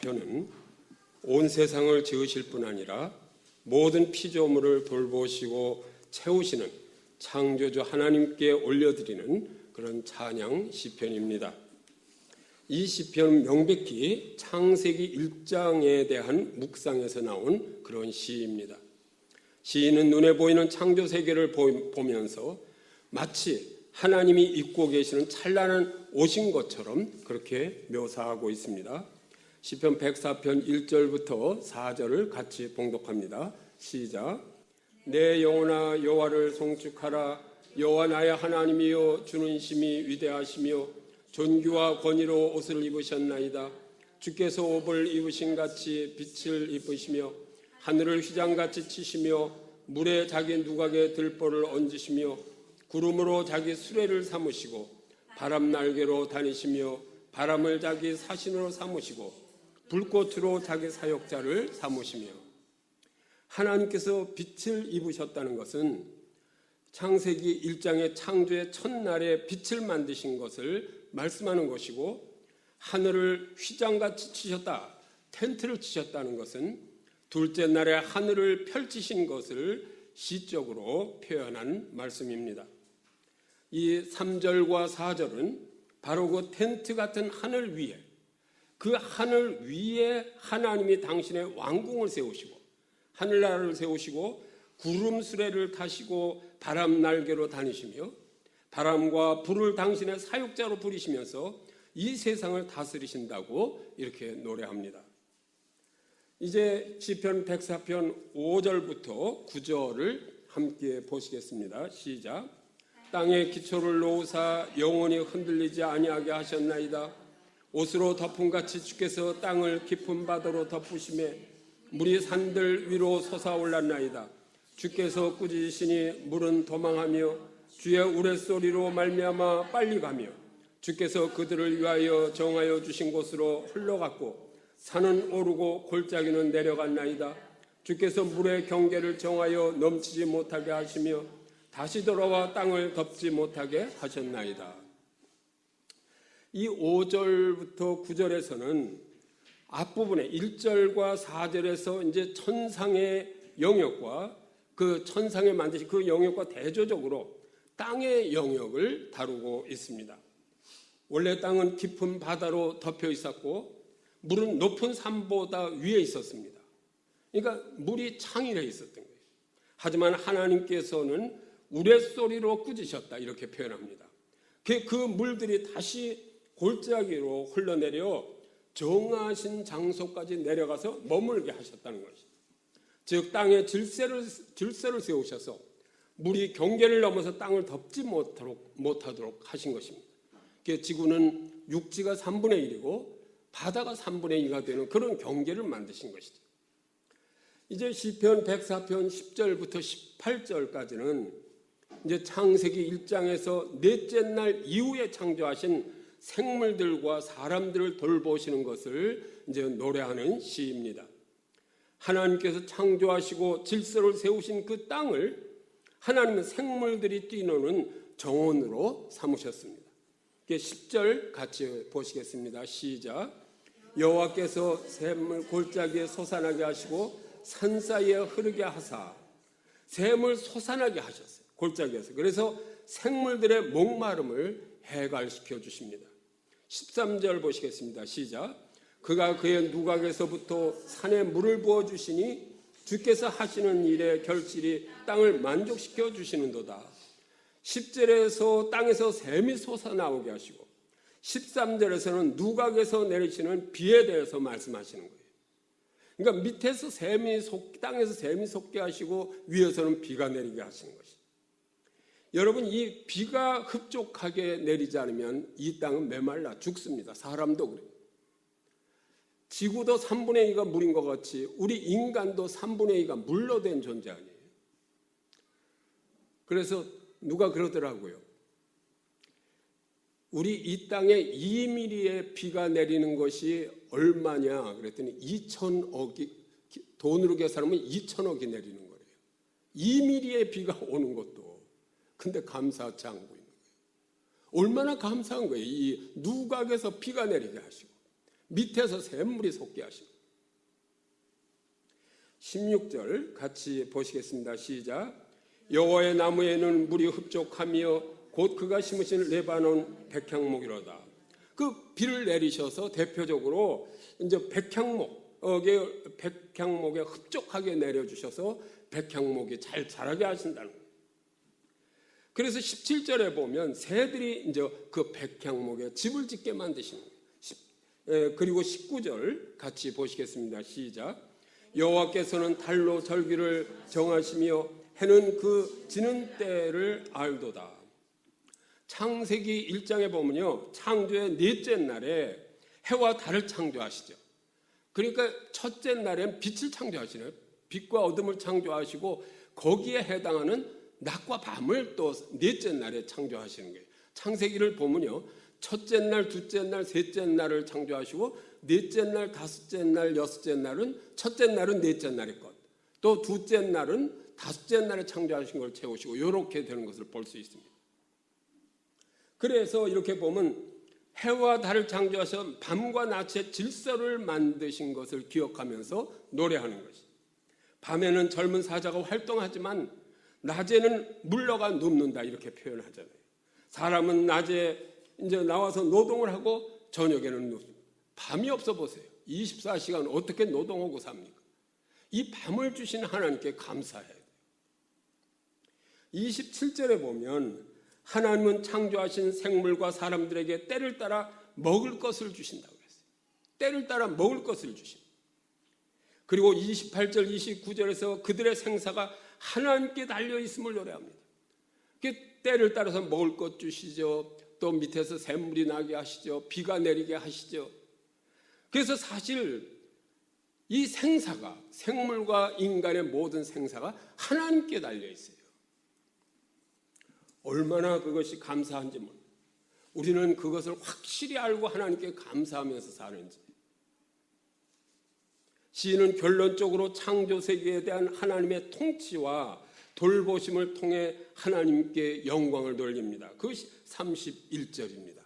104편은 온 세상을 지으실 뿐 아니라 모든 피조물을 돌보시고 채우시는 창조주 하나님께 올려드리는 그런 찬양 시편입니다. 이 시편은 명백히 창세기 1장에 대한 묵상에서 나온 그런 시입니다. 시인은 눈에 보이는 창조 세계를 보면서 마치 하나님이 입고 계시는 찬란한 옷인 것처럼 그렇게 묘사하고 있습니다. 시편 104편 1절부터 4절을 같이 봉독합니다. 시작. 내 영혼아 여호와를 송축하라. 여호와 나의 하나님이여 주는 심히 위대하시며 존귀와 권위로 옷을 입으셨나이다. 주께서 옷을 입으신 같이 빛을 입으시며 하늘을 휘장같이 치시며 물에 자기 누각에 들보를 얹으시며 구름으로 자기 수레를 삼으시고 바람 날개로 다니시며 바람을 자기 사신으로 삼으시고 불꽃으로 자기 사역자를 삼으시며. 하나님께서 빛을 입으셨다는 것은 창세기 1장의 창조의 첫날에 빛을 만드신 것을 말씀하는 것이고, 하늘을 휘장같이 치셨다, 텐트를 치셨다는 것은 둘째 날에 하늘을 펼치신 것을 시적으로 표현한 말씀입니다. 이 3절과 4절은 바로 그 텐트 같은 하늘 위에, 그 하늘 위에 하나님이 당신의 왕궁을 세우시고 하늘나라를 세우시고 구름 수레를 타시고 바람 날개로 다니시며 바람과 불을 당신의 사역자로 부리시면서 이 세상을 다스리신다고 이렇게 노래합니다. 이제 시편 104편 5절부터 9절을 함께 보시겠습니다. 시작. 땅에 기초를 놓으사 영원히 흔들리지 아니하게 하셨나이다. 옷으로 덮음같이 주께서 땅을 깊은 바다로 덮으시매 물이 산들 위로 솟아올랐나이다. 주께서 꾸짖으시니 물은 도망하며 주의 우레소리로 말미암아 빨리 가며 주께서 그들을 위하여 정하여 주신 곳으로 흘러갔고 산은 오르고 골짜기는 내려갔나이다. 주께서 물의 경계를 정하여 넘치지 못하게 하시며 다시 돌아와 땅을 덮지 못하게 하셨나이다. 이 5절부터 9절에서는 앞부분에 1절과 4절에서 이제 천상의 영역과 그 천상에 만드신 그 영역과 대조적으로 땅의 영역을 다루고 있습니다. 원래 땅은 깊은 바다로 덮여 있었고 물은 높은 산보다 위에 있었습니다. 그러니까 물이 창일해 있었던 거예요. 하지만 하나님께서는 우레소리로 꾸짖으셨다 이렇게 표현합니다. 그 물들이 다시 골짜기로 흘러내려 정하신 장소까지 내려가서 머물게 하셨다는 것이죠. 즉 땅에 질서를 세우셔서 물이 경계를 넘어서 땅을 덮지 못하도록 하신 것입니다. 지구는 육지가 3분의 1이고 바다가 3분의 2가 되는 그런 경계를 만드신 것이죠. 이제 시편 104편 10절부터 18절까지는 이제 창세기 1장에서 넷째 날 이후에 창조하신 생물들과 사람들을 돌보시는 것을 이제 노래하는 시입니다. 하나님께서 창조하시고 질서를 세우신 그 땅을 하나님은 생물들이 뛰노는 정원으로 삼으셨습니다. 10절 같이 보시겠습니다. 시작. 여호와께서 샘을 골짜기에 솟아나게 하시고 산 사이에 흐르게 하사. 샘을 솟아나게 하셨어요. 골짜기에서. 그래서 생물들의 목마름을 해갈시켜 주십니다. 13절 보시겠습니다. 시작. 그가 그의 누각에서부터 산에 물을 부어주시니 주께서 하시는 일의 결실이 땅을 만족시켜 주시는도다. 10절에서 땅에서 샘이 솟아나오게 하시고 13절에서는 누각에서 내리시는 비에 대해서 말씀하시는 거예요. 그러니까 밑에서 땅에서 샘이 솟게 하시고 위에서는 비가 내리게 하시는 것이죠. 여러분, 이 비가 흡족하게 내리지 않으면 이 땅은 메말라 죽습니다. 사람도 그래요. 지구도 3분의 2가 물인 것 같이 우리 인간도 3분의 2가 물로 된 존재 아니에요. 그래서 누가 그러더라고요. 우리 이 땅에 2mm의 비가 내리는 것이 얼마냐 그랬더니 2천억이, 돈으로 계산하면 2천억이 내리는 거예요. 2mm의 비가 오는 것도. 근데 감사치 않고 있는 거예요. 얼마나 감사한 거예요. 이 누각에서 비가 내리게 하시고 밑에서 샘물이 솟게 하시고. 16절 같이 보시겠습니다. 시작. 여호와의 나무에는 물이 흡족하며 곧 그가 심으신 레바논 백향목이로다. 그 비를 내리셔서 대표적으로 이제 백향목에 흡족하게 내려주셔서 백향목이 잘 자라게 하신다는 거예요. 그래서 17절에 보면 새들이 이제 그 백향목에 집을 짓게 만드시는 거예요. 그리고 19절 같이 보시겠습니다. 시작. 여호와께서는 달로 절기를 정하시며 해는 그 지는 때를 알도다. 창세기 1장에 보면요, 창조의 넷째 날에 해와 달을 창조하시죠. 그러니까 첫째 날엔 빛을 창조하시네요. 빛과 어둠을 창조하시고 거기에 해당하는 낮과 밤을 또 넷째 날에 창조하시는 거예요. 창세기를 보면요, 첫째 날, 둘째 날, 셋째 날을 창조하시고 넷째 날, 다섯째 날, 여섯째 날은 첫째 날은 넷째 날의 것, 또 둘째 날은 다섯째 날에 창조하신 걸 채우시고 이렇게 되는 것을 볼 수 있습니다. 그래서 이렇게 보면 해와 달을 창조하셔서 밤과 낮의 질서를 만드신 것을 기억하면서 노래하는 것이. 밤에는 젊은 사자가 활동하지만 낮에는 물러가 눕는다 이렇게 표현하잖아요. 사람은 낮에 이제 나와서 노동을 하고 저녁에는 눕습니다. 밤이 없어 보세요. 24시간 어떻게 노동하고 삽니까? 이 밤을 주신 하나님께 감사해야 돼요. 27절에 보면 하나님은 창조하신 생물과 사람들에게 때를 따라 먹을 것을 주신다고 했어요. 때를 따라 먹을 것을 주신다. 그리고 28절, 29절에서 그들의 생사가 하나님께 달려있음을 노래합니다. 때를 따라서 먹을 것 주시죠. 또 밑에서 샘물이 나게 하시죠. 비가 내리게 하시죠. 그래서 사실 이 생사가, 생물과 인간의 모든 생사가 하나님께 달려있어요. 얼마나 그것이 감사한지 모릅니다. 우리는 그것을 확실히 알고 하나님께 감사하면서 사는지. 시인은 결론적으로 창조 세계에 대한 하나님의 통치와 돌보심을 통해 하나님께 영광을 돌립니다. 그것이 31절입니다.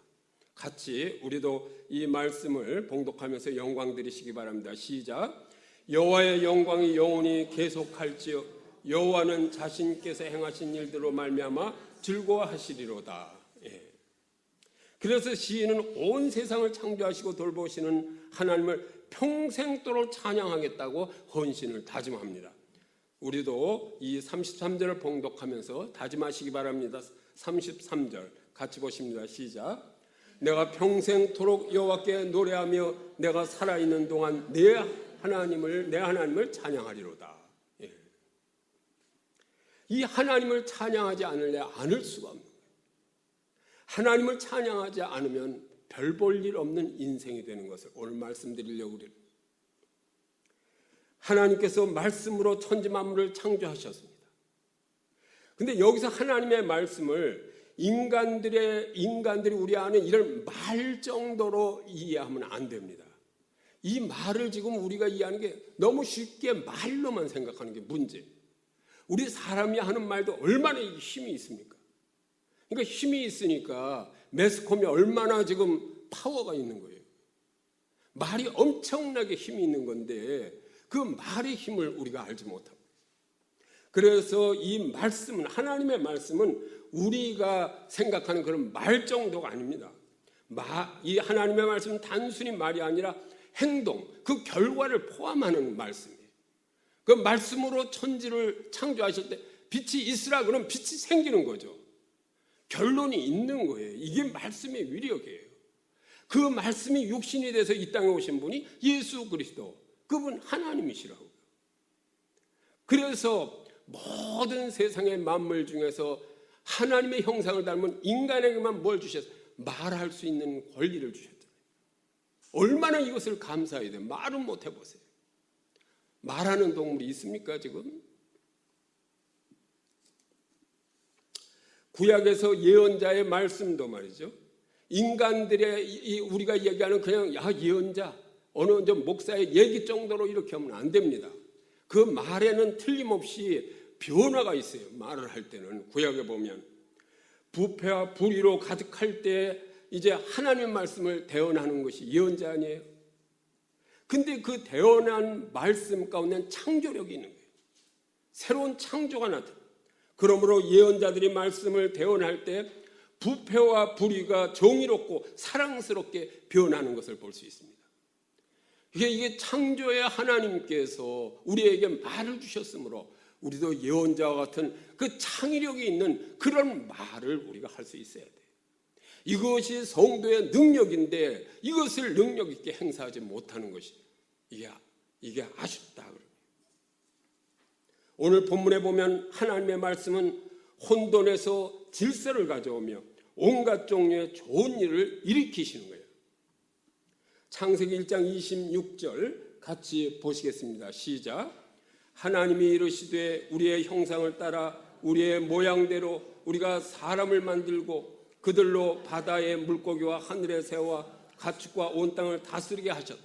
같이 우리도 이 말씀을 봉독하면서 영광 드리시기 바랍니다. 시작. 여호와의 영광이 영원히 계속할지어 여호와는 자신께서 행하신 일들로 말미암아 즐거워하시리로다. 예. 그래서 시인은 온 세상을 창조하시고 돌보시는 하나님을 평생도록 찬양하겠다고 헌신을 다짐합니다. 우리도 이 33절을 봉독하면서 다짐하시기 바랍니다. 33절 같이 보십니다. 시작. 내가 평생토록 여호와께 노래하며 내가 살아있는 동안 내 하나님을 찬양하리로다. 예. 이 하나님을 찬양하지 않을 수가 없는 거예요. 하나님을 찬양하지 않으면 별 볼 일 없는 인생이 되는 것을 오늘 말씀드리려고 그래요. 하나님께서 말씀으로 천지 만물을 창조하셨습니다. 근데 여기서 하나님의 말씀을 인간들이 우리 안에 이런 말 정도로 이해하면 안 됩니다. 이 말을 지금 우리가 이해하는 게 너무 쉽게 말로만 생각하는 게 문제예요. 우리 사람이 하는 말도 얼마나 힘이 있습니까? 그러니까 힘이 있으니까 매스컴이 얼마나 지금 파워가 있는 거예요. 말이 엄청나게 힘이 있는 건데 그 말의 힘을 우리가 알지 못하고. 그래서 이 말씀은, 하나님의 말씀은 우리가 생각하는 그런 말 정도가 아닙니다. 이 하나님의 말씀은 단순히 말이 아니라 행동, 그 결과를 포함하는 말씀이에요. 그 말씀으로 천지를 창조하실 때 빛이 있으라 그러면 빛이 생기는 거죠. 결론이 있는 거예요. 이게 말씀의 위력이에요. 그 말씀이 육신이 돼서 이 땅에 오신 분이 예수 그리스도, 그분 하나님이시라고요. 그래서 모든 세상의 만물 중에서 하나님의 형상을 닮은 인간에게만 뭘 주셨어요? 말할 수 있는 권리를 주셨잖아요. 얼마나 이것을 감사해야 돼요. 말은 못 해보세요. 말하는 동물이 있습니까 지금? 구약에서 예언자의 말씀도 말이죠. 인간들의 우리가 얘기하는 그냥 예언자, 어느 목사의 얘기 정도로 이렇게 하면 안 됩니다. 그 말에는 틀림없이 변화가 있어요. 말을 할 때는 구약에 보면 부패와 불의로 가득할 때 이제 하나님의 말씀을 대언하는 것이 예언자 아니에요. 근데 그 대언한 말씀 가운데는 창조력이 있는 거예요. 새로운 창조가 나타나. 그러므로 예언자들이 말씀을 대언할 때 부패와 불의가 정의롭고 사랑스럽게 변하는 것을 볼 수 있습니다. 이게 창조의 하나님께서 우리에게 말을 주셨으므로 우리도 예언자와 같은 그 창의력이 있는 그런 말을 우리가 할 수 있어야 돼요. 이것이 성도의 능력인데 이것을 능력 있게 행사하지 못하는 것이 이게 아쉽다. 오늘 본문에 보면 하나님의 말씀은 혼돈에서 질서를 가져오며 온갖 종류의 좋은 일을 일으키시는 거예요. 창세기 1장 26절 같이 보시겠습니다. 시작. 하나님이 이르시되 우리의 형상을 따라 우리의 모양대로 우리가 사람을 만들고 그들로 바다의 물고기와 하늘의 새와 가축과 온 땅을 다스리게 하셨다.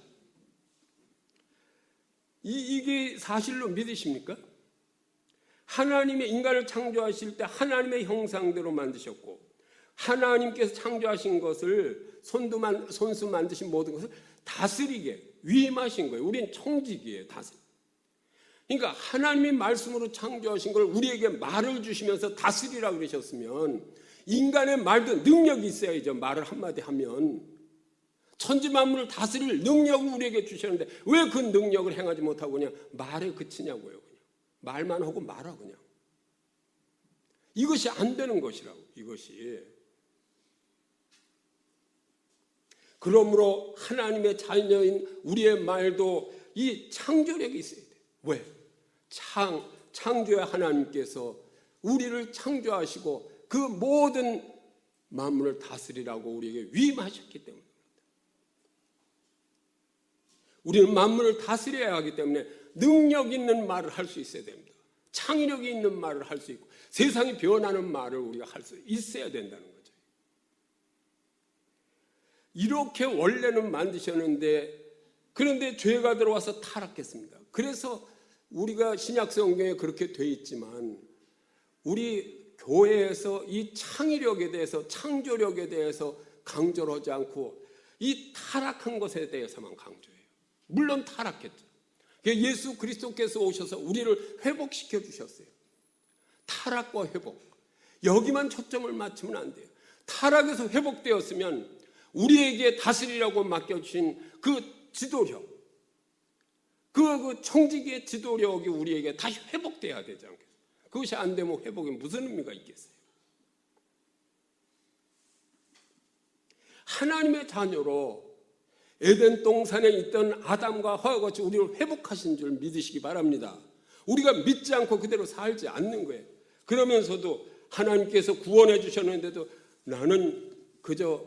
이게 사실로 믿으십니까? 하나님의 인간을 창조하실 때 하나님의 형상대로 만드셨고 하나님께서 창조하신 것을 손수 만드신 모든 것을 다스리게 위임하신 거예요. 우리는 청지기예요. 그러니까 하나님의 말씀으로 창조하신 걸 우리에게 말을 주시면서 다스리라고 그러셨으면 인간의 말도 능력이 있어야죠. 말을 한마디 하면 천지만물을 다스릴 능력을 우리에게 주셨는데 왜 그 능력을 행하지 못하고 그냥 말에 그치냐고요. 그냥 말만 하고 말아 그냥. 이것이 안 되는 것이라고. 이것이. 그러므로 하나님의 자녀인 우리의 말도 이 창조력이 있어야 돼요. 왜? 창조의 하나님께서 우리를 창조하시고 그 모든 만물을 다스리라고 우리에게 위임하셨기 때문에 우리는 만물을 다스려야 하기 때문에 능력 있는 말을 할 수 있어야 됩니다. 창의력이 있는 말을 할 수 있고 세상이 변하는 말을 우리가 할 수 있어야 된다는 거죠. 이렇게 원래는 만드셨는데 그런데 죄가 들어와서 타락했습니다. 그래서 우리가 신약 성경에 그렇게 돼 있지만 우리 교회에서 이 창의력에 대해서 창조력에 대해서 강조를 하지 않고 이 타락한 것에 대해서만 강조해요. 물론 타락했죠. 예수 그리스도께서 오셔서 우리를 회복시켜 주셨어요. 타락과 회복. 여기만 초점을 맞추면 안 돼요. 타락에서 회복되었으면 우리에게 다스리라고 맡겨주신 그 지도력, 그 청지기의 지도력이 우리에게 다시 회복돼야 되지 않겠어요? 그것이 안 되면 회복에 무슨 의미가 있겠어요? 하나님의 자녀로 에덴 동산에 있던 아담과 하와 같이 우리를 회복하신 줄 믿으시기 바랍니다. 우리가 믿지 않고 그대로 살지 않는 거예요. 그러면서도 하나님께서 구원해 주셨는데도 나는 그저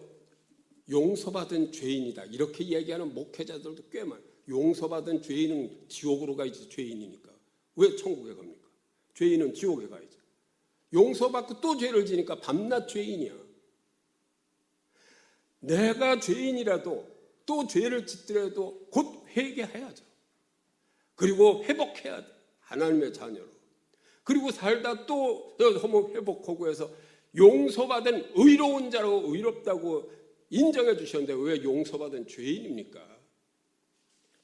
용서받은 죄인이다. 이렇게 얘기하는 목회자들도 꽤 많아요. 용서받은 죄인은 지옥으로 가야지 죄인이니까. 왜 천국에 갑니까? 죄인은 지옥에 가야죠. 용서받고 또 죄를 지니까 밤낮 죄인이야. 내가 죄인이라도 또 죄를 짓더라도 곧 회개해야죠. 그리고 회복해야 돼. 하나님의 자녀로. 그리고 살다 또 한번 회복하고 해서 용서받은 의로운 자라고 의롭다고 인정해 주셨는데 왜 용서받은 죄인입니까?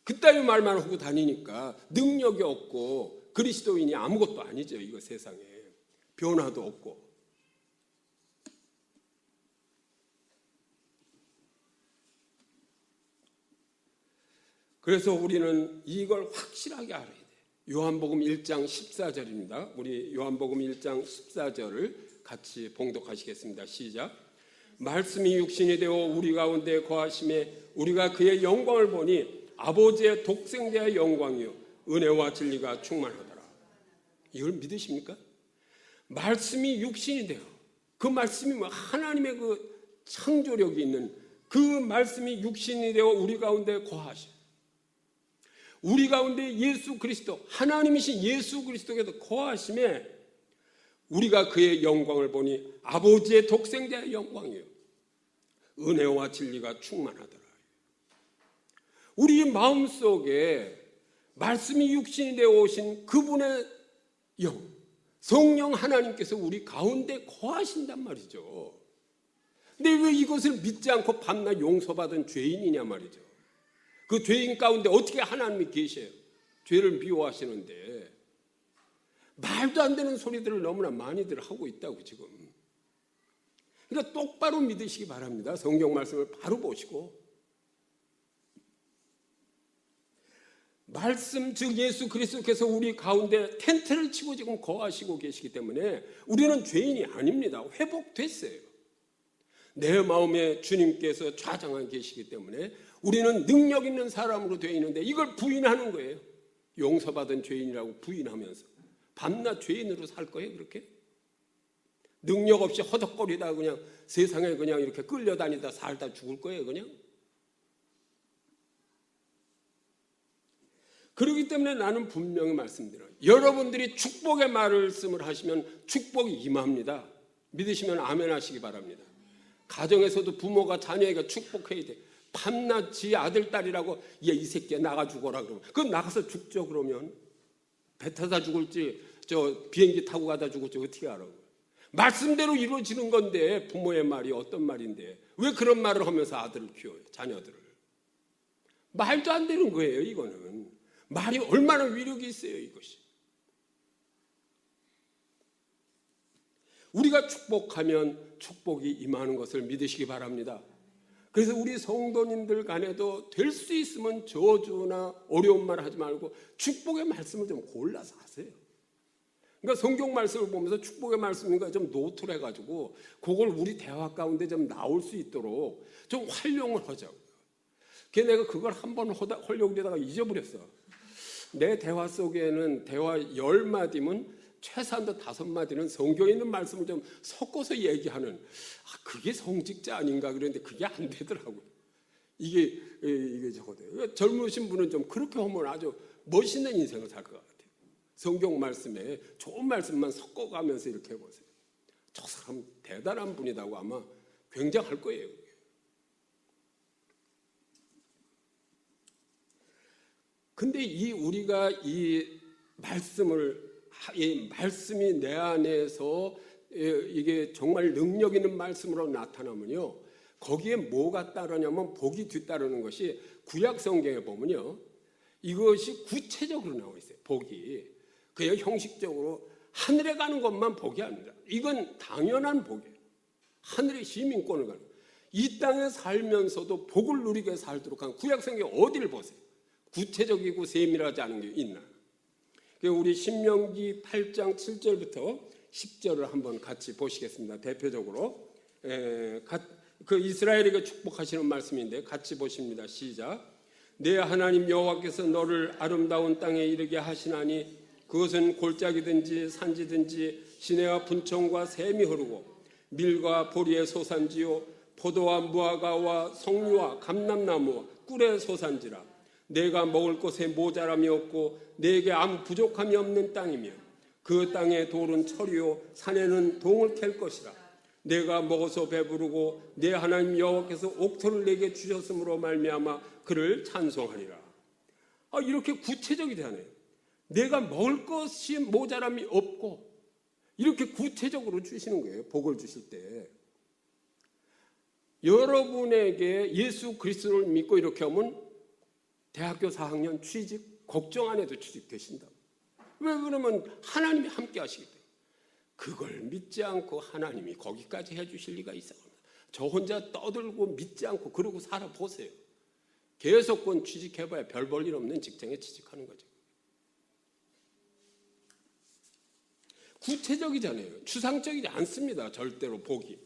그따위 말만 하고 다니니까 능력이 없고 그리스도인이 아무것도 아니죠. 이거 세상에. 변화도 없고. 그래서 우리는 이걸 확실하게 알아야 돼요. 요한복음 1장 14절입니다. 우리 요한복음 1장 14절을 같이 봉독하시겠습니다. 시작. 말씀이 육신이 되어 우리 가운데 거하심에 우리가 그의 영광을 보니 아버지의 독생자의 영광이요 은혜와 진리가 충만하더라. 이걸 믿으십니까? 말씀이 육신이 되어 그 말씀이 하나님의 그 창조력이 있는 그 말씀이 육신이 되어 우리 가운데 거하셔. 우리 가운데 예수 그리스도 하나님이신 예수 그리스도께서 거하심에 우리가 그의 영광을 보니 아버지의 독생자의 영광이요 은혜와 진리가 충만하더라. 우리 마음속에 말씀이 육신이 되어 오신 그분의 영 성령 하나님께서 우리 가운데 거하신단 말이죠. 근데 왜 이것을 믿지 않고 밤낮 용서받은 죄인이냐 말이죠. 그 죄인 가운데 어떻게 하나님이 계셔요? 죄를 미워하시는데 말도 안 되는 소리들을 너무나 많이들 하고 있다고 지금. 그러니까 똑바로 믿으시기 바랍니다. 성경 말씀을 바로 보시고. 말씀 즉 예수 그리스도께서 우리 가운데 텐트를 치고 지금 거하시고 계시기 때문에 우리는 죄인이 아닙니다. 회복됐어요. 내 마음에 주님께서 좌장하고 계시기 때문에 우리는 능력 있는 사람으로 되어 있는데 이걸 부인하는 거예요. 용서받은 죄인이라고 부인하면서 밤낮 죄인으로 살 거예요. 그렇게 능력 없이 허덕거리다 그냥 세상에 그냥 이렇게 끌려다니다 살다 죽을 거예요. 그냥. 그렇기 때문에 나는 분명히 말씀드려요. 여러분들이 축복의 말씀을 하시면 축복이 임합니다. 믿으시면 아멘 하시기 바랍니다. 가정에서도 부모가 자녀에게 축복해야 돼. 밤낮 지 아들 딸이라고 얘 이 새끼야 나가 죽어라 그러면 그럼 나가서 죽죠. 그러면 배 타다 죽을지 저 비행기 타고 가다 죽을지 어떻게 알아. 말씀대로 이루어지는 건데 부모의 말이 어떤 말인데 왜 그런 말을 하면서 아들을 키워요. 자녀들을. 말도 안 되는 거예요. 이거는. 말이 얼마나 위력이 있어요. 이것이. 우리가 축복하면 축복이 임하는 것을 믿으시기 바랍니다. 그래서 우리 성도님들 간에도 될 수 있으면 저주나 어려운 말 하지 말고 축복의 말씀을 좀 골라서 하세요. 그러니까 성경 말씀을 보면서 축복의 말씀인가 좀 노트를 해가지고 그걸 우리 대화 가운데 좀 나올 수 있도록 좀 활용을 하자고요. 그래서 내가 그걸 한번 활용되다가 잊어버렸어. 내 대화 속에는 대화 10마디면 최소한도 5마디는 성경에 있는 말씀을 좀 섞어서 얘기하는 그게 성직자 아닌가 그랬는데 그게 안 되더라고요. 이게 저거돼요. 젊으신 분은 좀 그렇게 하면 아주 멋있는 인생을 살 것 같아요. 성경 말씀에 좋은 말씀만 섞어가면서 이렇게 해보세요. 저 사람 대단한 분이라고 아마 굉장할 거예요. 근데 우리가 이 말씀이 내 안에서 이게 정말 능력 있는 말씀으로 나타나면요. 거기에 뭐가 따르냐면 복이 뒤따르는 것이 구약 성경에 보면요. 이것이 구체적으로 나와 있어요. 복이. 그냥 형식적으로 하늘에 가는 것만 복이 아니라 이건 당연한 복이에요. 하늘의 시민권을 가는 거예요. 이 땅에 살면서도 복을 누리게 살도록 한 구약 성경 어디를 보세요. 구체적이고 세밀하지 않은 게 있나. 우리 신명기 8장 7절부터 10절을 한번 같이 보시겠습니다. 대표적으로 그 이스라엘에게 축복하시는 말씀인데 같이 보십니다. 시작. 내 하나님 여호와께서 너를 아름다운 땅에 이르게 하시나니 그것은 골짜기든지 산지든지 시내와 분청과 샘이 흐르고 밀과 보리의 소산지요 포도와 무화과와 석류와 감람나무와 꿀의 소산지라. 내가 먹을 것에 모자람이 없고 내게 아무 부족함이 없는 땅이며 그 땅의 돌은 철이요 산에는 동을 캘 것이라. 내가 먹어서 배부르고 내 하나님 여호와께서 옥토를 내게 주셨으므로 말미암아 그를 찬송하리라. 이렇게 구체적이잖아요. 내가 먹을 것이 모자람이 없고 이렇게 구체적으로 주시는 거예요. 복을 주실 때. 여러분에게 예수 그리스도를 믿고 이렇게 하면 대학교 4학년 취직 걱정 안 해도 취직되신다. 왜 그러면 하나님이 함께 하시기 때문에. 그걸 믿지 않고 하나님이 거기까지 해주실 리가 있어. 저 혼자 떠들고 믿지 않고 그러고 살아보세요. 계속권 취직해봐야 별 볼 일 없는 직장에 취직하는 거죠. 구체적이잖아요. 추상적이지 않습니다. 절대로 복이.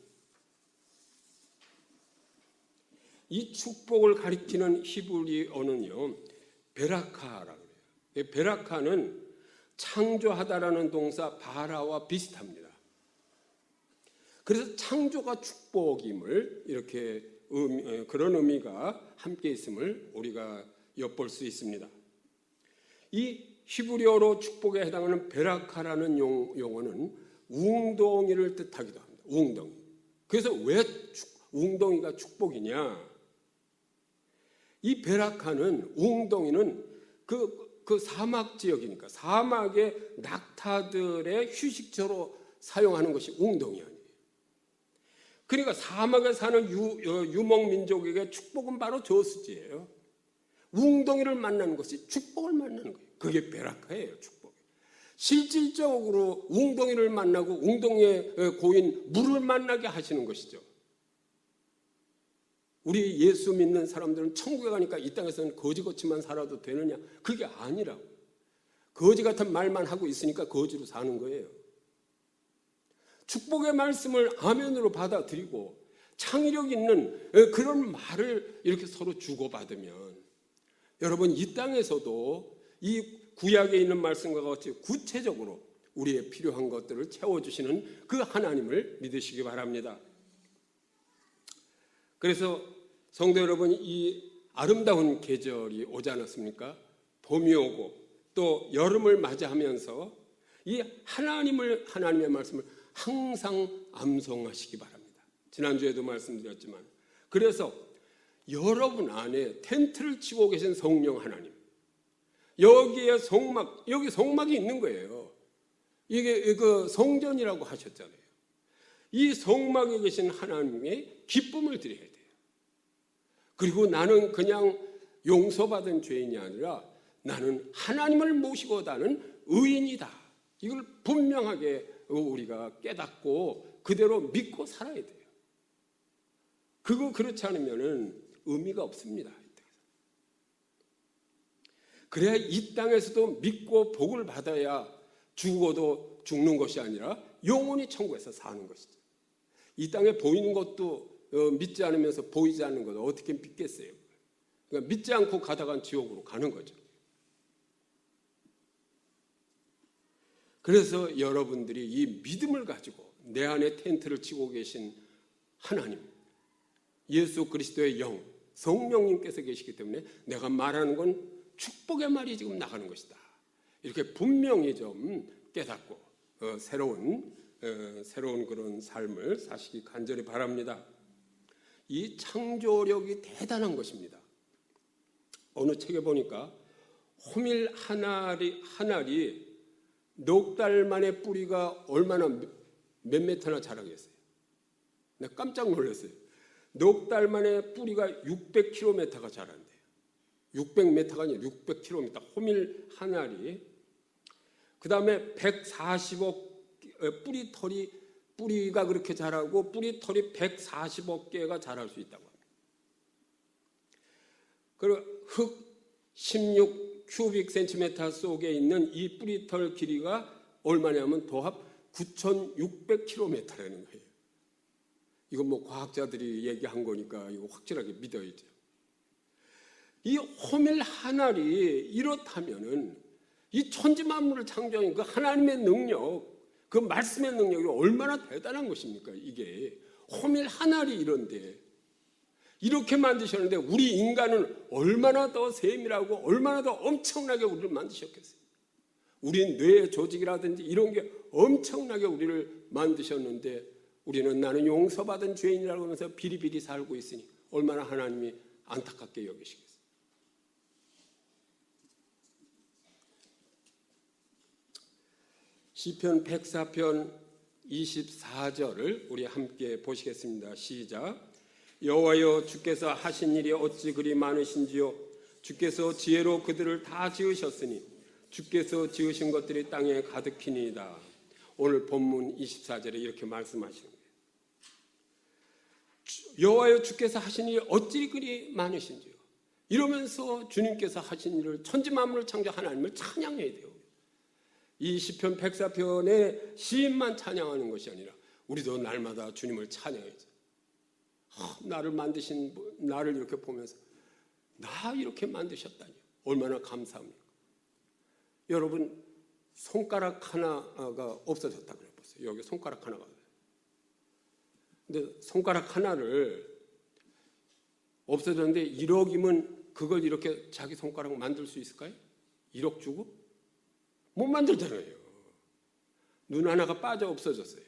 이 축복을 가리키는 히브리어는요. 베라카라고 해요. 베라카는 창조하다라는 동사 바라와 비슷합니다. 그래서 창조가 축복임을 이렇게 그런 의미가 함께 있음을 우리가 엿볼 수 있습니다. 이 히브리어로 축복에 해당하는 베라카라는 용어는 웅덩이를 뜻하기도 합니다. 웅덩이. 그래서 왜 웅덩이가 축복이냐? 이 베라카는 웅덩이는 그 사막 지역이니까 사막의 낙타들의 휴식처로 사용하는 것이 웅덩이 아니에요. 그러니까 사막에 사는 유목민족에게 축복은 바로 저수지예요. 웅덩이를 만나는 것이 축복을 만나는 거예요. 그게 베라카예요, 축복. 실질적으로 웅덩이를 만나고 웅덩이에 고인 물을 만나게 하시는 것이죠. 우리 예수 믿는 사람들은 천국에 가니까 이 땅에서는 거지같이만 살아도 되느냐? 그게 아니라고. 거지 같은 말만 하고 있으니까 거지로 사는 거예요. 축복의 말씀을 아멘으로 받아들이고 창의력 있는 그런 말을 이렇게 서로 주고받으면 여러분 이 땅에서도 이 구약에 있는 말씀과 같이 구체적으로 우리의 필요한 것들을 채워주시는 그 하나님을 믿으시기 바랍니다. 그래서 성도 여러분, 이 아름다운 계절이 오지 않았습니까? 봄이 오고 또 여름을 맞이하면서 이 하나님의 말씀을 항상 암송하시기 바랍니다. 지난주에도 말씀드렸지만, 그래서 여러분 안에 텐트를 치고 계신 성령 하나님, 여기에 여기 성막이 있는 거예요. 이게 그 성전이라고 하셨잖아요. 이 성막에 계신 하나님의 기쁨을 드려야 돼요. 그리고 나는 그냥 용서받은 죄인이 아니라 나는 하나님을 모시고 다는 의인이다. 이걸 분명하게 우리가 깨닫고 그대로 믿고 살아야 돼요. 그렇지 않으면 의미가 없습니다. 그래야 이 땅에서도 믿고 복을 받아야 죽어도 죽는 것이 아니라 영원히 천국에서 사는 것이죠. 이 땅에 보이는 것도 믿지 않으면서 보이지 않는 것도 어떻게 믿겠어요? 그러니까 믿지 않고 가다간 지옥으로 가는 거죠. 그래서 여러분들이 이 믿음을 가지고 내 안에 텐트를 치고 계신 하나님, 예수 그리스도의 영, 성령님께서 계시기 때문에 내가 말하는 건 축복의 말이 지금 나가는 것이다. 이렇게 분명히 좀 깨닫고 새로운 그런 삶을 사시기 간절히 바랍니다. 이 창조력이 대단한 것입니다. 어느 책에 보니까 호밀 한 알이 넉 달 만에 뿌리가 얼마나 몇 메터나 자라겠어요. 내가 깜짝 놀랐어요. 넉 달 만에 뿌리가 600km가 자란대요. 600m가 아니라 600km. 호밀 한 알이. 그 다음에 140억 뿌리가 그렇게 자라고 뿌리털이 140억 개가 자랄 수 있다고 합니다. 그리고 흙 16 큐빅 센티미터 속에 있는 이 뿌리털 길이가 얼마냐면 도합 9,600km라는 거예요. 이거 뭐 과학자들이 얘기한 거니까 이거 확실하게 믿어야죠. 이 호밀 한 알이 이렇다면은 이 천지 만물을 창조한 그 하나님의 능력, 그 말씀의 능력이 얼마나 대단한 것입니까? 이게 호밀 한 알이 이런데 이렇게 만드셨는데 우리 인간은 얼마나 더 세밀하고 얼마나 더 엄청나게 우리를 만드셨겠어요. 우리 뇌 조직이라든지 이런 게 엄청나게 우리를 만드셨는데 우리는 나는 용서받은 죄인이라고 하면서 비리비리 살고 있으니 얼마나 하나님이 안타깝게 여기시겠어요. 시편 104편 24절을 우리 함께 보시겠습니다. 시작. 여호와여, 주께서 하신 일이 어찌 그리 많으신지요. 주께서 지혜로 그들을 다 지으셨으니 주께서 지으신 것들이 땅에 가득히니이다. 오늘 본문 24절에 이렇게 말씀하시는 거예요. 여호와여, 주께서 하신 일이 어찌 그리 많으신지요. 이러면서 주님께서 하신 일을 천지 만물을 창조한 하나님을 찬양해야 돼요. 이 시편 104편의 시인만 찬양하는 것이 아니라 우리도 날마다 주님을 찬양해야죠. 나를 만드신 나를 이렇게 보면서 나 이렇게 만드셨다니 얼마나 감사합니까? 여러분 손가락 하나가 없어졌다 그래 보세요. 여기 손가락 하나가. 근데 손가락 하나를 없어졌는데 1억이면 그걸 이렇게 자기 손가락 만들 수 있을까요? 1억 주고? 못 만들잖아요. 눈 하나가 빠져 없어졌어요.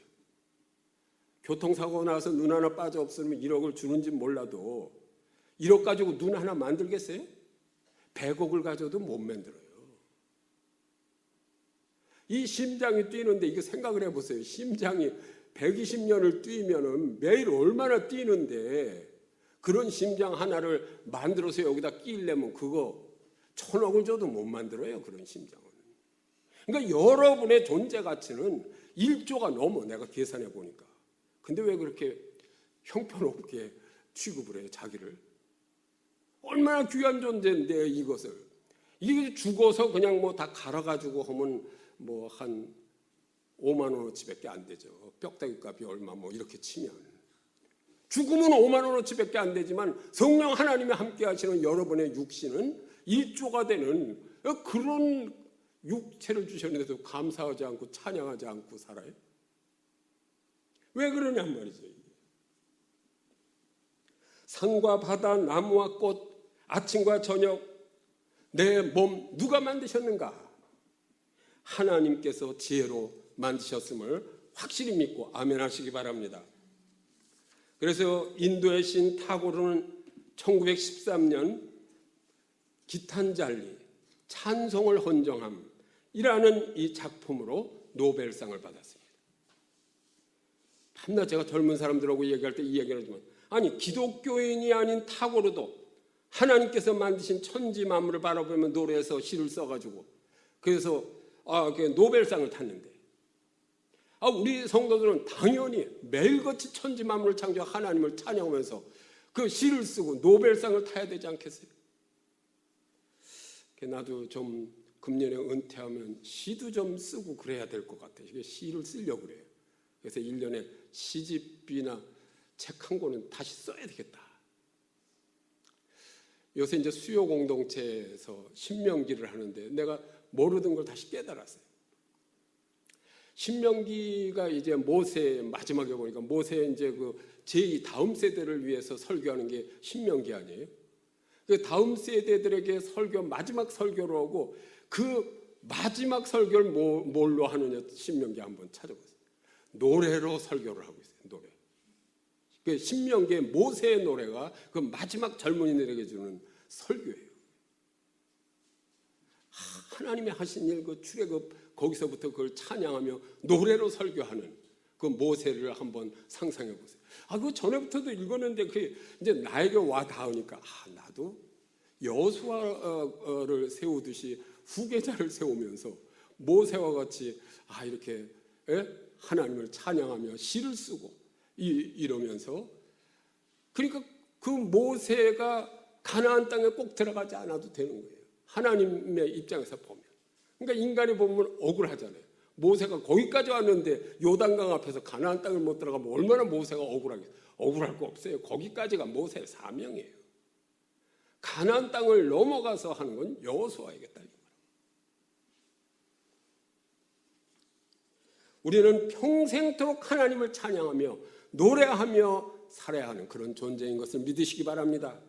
교통사고 나서 눈 하나 빠져 없으면 1억을 주는지 몰라도 1억 가지고 눈 하나 만들겠어요? 100억을 가져도 못 만들어요. 이 심장이 뛰는데 이거 생각을 해보세요. 심장이 120년을 뛰면은 매일 얼마나 뛰는데 그런 심장 하나를 만들어서 여기다 끼려면 그거 1,000억을 줘도 못 만들어요. 그런 심장은. 그러니까 여러분의 존재 가치는 1조가 넘어. 내가 계산해 보니까. 근데 왜 그렇게 형편없게 취급을 해요, 자기를? 얼마나 귀한 존재인데 이것을. 이게 죽어서 그냥 뭐 다 갈아가지고 하면 뭐 한 5만 원어치밖에 안 되죠. 뼈다귀 값이 얼마 뭐 이렇게 치면. 죽으면 5만 원어치밖에 안 되지만 성령 하나님이 함께 하시는 여러분의 육신은 1조가 되는 그런 육체를 주셨는데도 감사하지 않고 찬양하지 않고 살아요? 왜 그러냔 말이죠. 산과 바다, 나무와 꽃, 아침과 저녁, 내 몸 누가 만드셨는가? 하나님께서 지혜로 만드셨음을 확실히 믿고 아멘 하시기 바랍니다. 그래서 인도의 신 타고르는 1913년 기탄잘리, 찬송을 헌정함이라는 이 작품으로 노벨상을 받았습니다. 밤낮 제가 젊은 사람들하고 얘기할 때 이 얘기를 하지만, 아니 기독교인이 아닌 타고르도 하나님께서 만드신 천지 만물을 바라보며 노래해서 시를 써가지고 그래서 노벨상을 탔는데, 우리 성도들은 당연히 매일같이 천지 만물을 창조한 하나님을 찬양하면서 그 시를 쓰고 노벨상을 타야 되지 않겠어요? 나도 좀 금년에 은퇴하면 시도 좀 쓰고 그래야 될 것 같아요. 이게 시를 쓰려고 그래요. 그래서 1년에 시집이나 책 한 권은 다시 써야 되겠다. 요새 이제 수요 공동체에서 신명기를 하는데 내가 모르던 걸 다시 깨달았어요. 신명기가 이제 모세 마지막에 보니까 모세 이제 그 제2 다음 세대를 위해서 설교하는 게 신명기 아니에요? 그 다음 세대들에게 마지막 설교를 하고 그 마지막 설교를 뭘로 하느냐 신명기 한번 찾아보세요. 노래로 설교를 하고 있어요. 노래. 그 신명기의 모세의 노래가 그 마지막 젊은이들에게 주는 설교예요. 하나님이 하신 일, 그 출애굽 거기서부터 그걸 찬양하며 노래로 설교하는 그 모세를 한번 상상해 보세요. 그 전에부터도 읽었는데 그 이제 나에게 와 닿으니까 나도 여호수아를 세우듯이 후계자를 세우면서 모세와 같이 이렇게 하나님을 찬양하며 시를 쓰고 이러면서, 그러니까 그 모세가 가나안 땅에 꼭 들어가지 않아도 되는 거예요. 하나님의 입장에서 보면. 그러니까 인간이 보면 억울하잖아요. 모세가 거기까지 왔는데 요단강 앞에서 가나안 땅을 못 들어가면 얼마나 모세가 억울하겠어요. 억울할 거 없어요. 거기까지가 모세의 사명이에요. 가나안 땅을 넘어가서 하는 건 여호수아에게 딸린 거예요. 우리는 평생토록 하나님을 찬양하며 노래하며 살아야 하는 그런 존재인 것을 믿으시기 바랍니다.